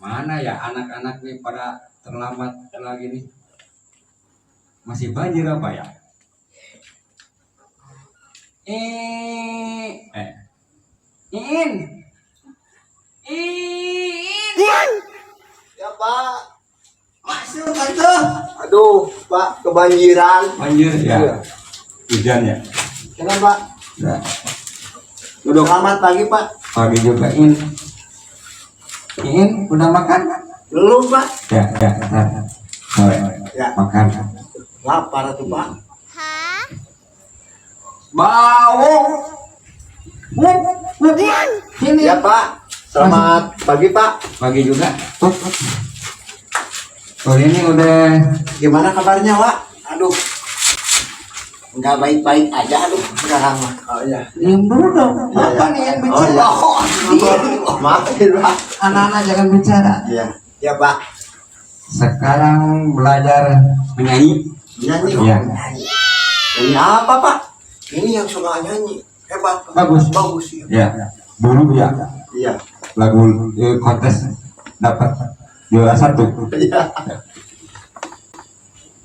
Mana ya anak-anak nih pada terlambat lagi nih. Masih banjir apa ya? In. Ya Pak, masuk atuh. Aduh Pak, kebanjiran. Banjir ya. Iya. Hujan ya. Kenapa Pak? Ya. Duduk. Selamat pagi Pak. Pagi juga In, udah makan? Belum Pak. Ya, ntar. Sore. Ya. Makan. Lapar tuh Pak. Bau. Sini. Ya Pak. Selamat pagi Pak. Pagi juga. Oh ini udah. Gimana kabarnya Pak? Aduh, nggak baik-baik aja aduh sekarang mah. Oh iya. Diam dulu dong. Iya, Apa iya. nih yang Oh, bicara? iya. Maafin Pak. Anak-anak jangan bicara. Iya. Ya Pak. Sekarang belajar menyanyi. Nyanyi. Iya. Nyanyi apa Pak? Ini yang suka nyanyi. Hebat Pak. Bagus. Bagus Ya. ya. Dulu ya Iya. lagu kontes dapat juara 1. Iya.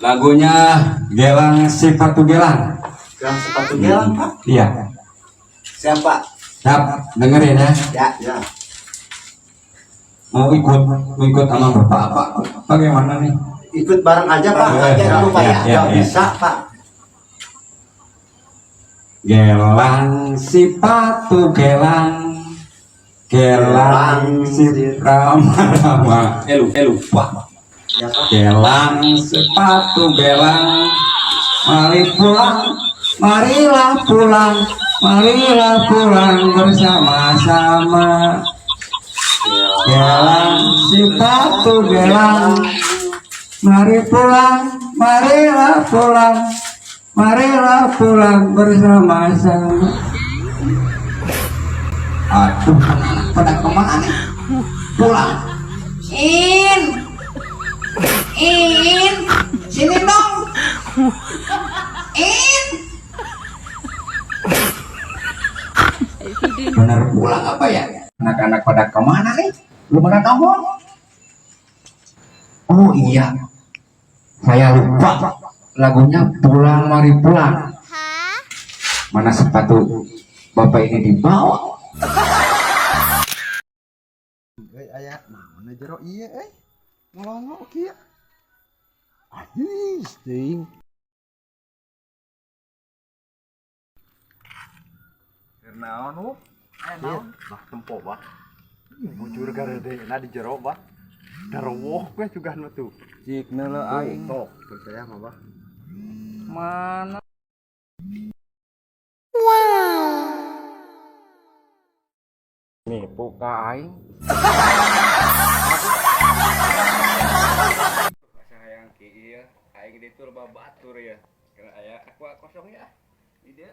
Lagunya Gelang Sifatu Gelang. Yang sepatu gelang Pak. Iya. Siapa? Siap, dengerin ya. Ya, ya. Mau ikut sama bapak apa? Bagaimana nih? Ikut bareng aja Pak. Aja dulu Pak ya. Nggak bisa Pak. Gelang sepatu gelang, gelang si rama-rama. Lupa. Ya Pak. Gelang sepatu gelang, mari pulang, marilah pulang bersama-sama. Gelang sepatu gelang, marilah pulang bersama-sama. Aduh, anak pada kemana nih? Pulang. In, sini dong. In. Bener pulang apa ya? Anak-anak pada kemana nih? Belum ada kabar. Oh iya, saya lupa. Lagunya pulang mari pulang. Mana sepatu bapak ini dibawa? Ayah, mana jero iya ngolong kieu. Ahis ting. Naon nu? Naon? Bah tempo bah. Bujur garede na di jero bah. Darowoh gue juga nu tuh. Cik neule aing. Tok, percaya mah bah. Mana? Nih buka aing. Sayang kieu, aing ditu loba batur ya. Karena aya aku kosong ya. Ide.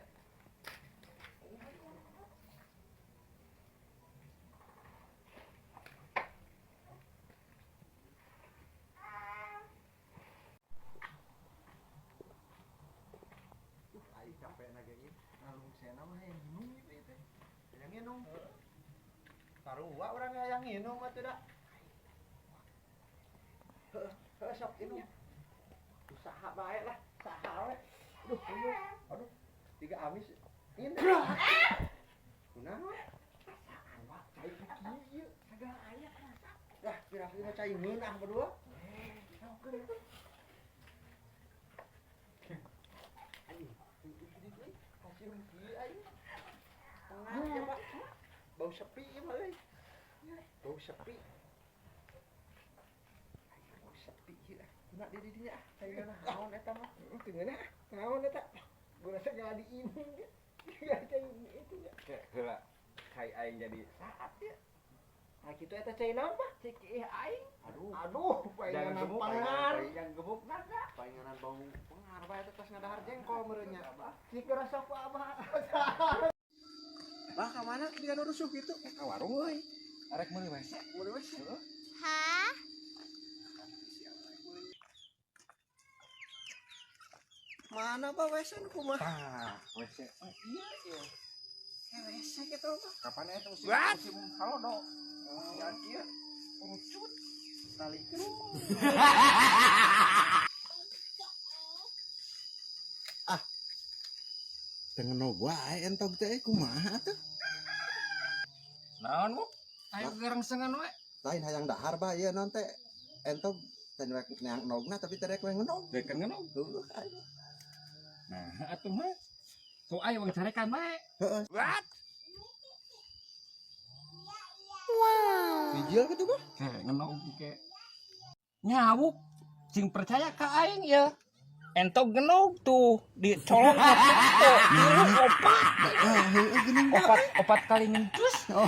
Sarua urang yang nginum atuh da. Heuh sok inum. Usaha bae lah, saha we. Aduh. Tiga amis. Ini. Kunaon we? Rasaan Pak, cai kieu. Sagala aya rasa. Dah, kira-kira cai meunah berdua. Bau sepi ya malai. Bau sepi. Bau sepi ya. Nak di dinya ah. Kayak naon eta mah. Teu ngeunah. Naon eta? Gua rasa enggak diinung ya. Enggak kayak itu ya. Heula. Kai aing jadi saat ya. Nah kitu eta cai naon Pak? Cai aing. Aduh, Jangan gemuk, jangan gemuk naga. Painganan bau pengar bae eta tos ngadahar jengkol meureunnya. Cik rasa ku abah. Bah, kemana dia nurusuh gitu? Ka warung euy. Arek meuli WC. Boleh wes. Hah? Mana Pak WC nu kumaha? Tah, WC. Oh iya iya. WC gitu Pak. Kapan eta musim halo dong. Ya kieu. Urucut. tali. Tengenog wae entog teh kumaha atuh? Naon mu? Ayo garangsengan we. Lain hayang dahar ba ieu naon teh entog teh neang nogna tapi teh rek we ngenog. Rek ngenog. Nah, atuh mah. So ayo we carekan bae. Heeh. What? Bijil kitu bah. Ngenog ke. Nyawuk. Sing percaya ka aing ya. Entog genog tuh dicolok foto opat kali ngencus. Oh,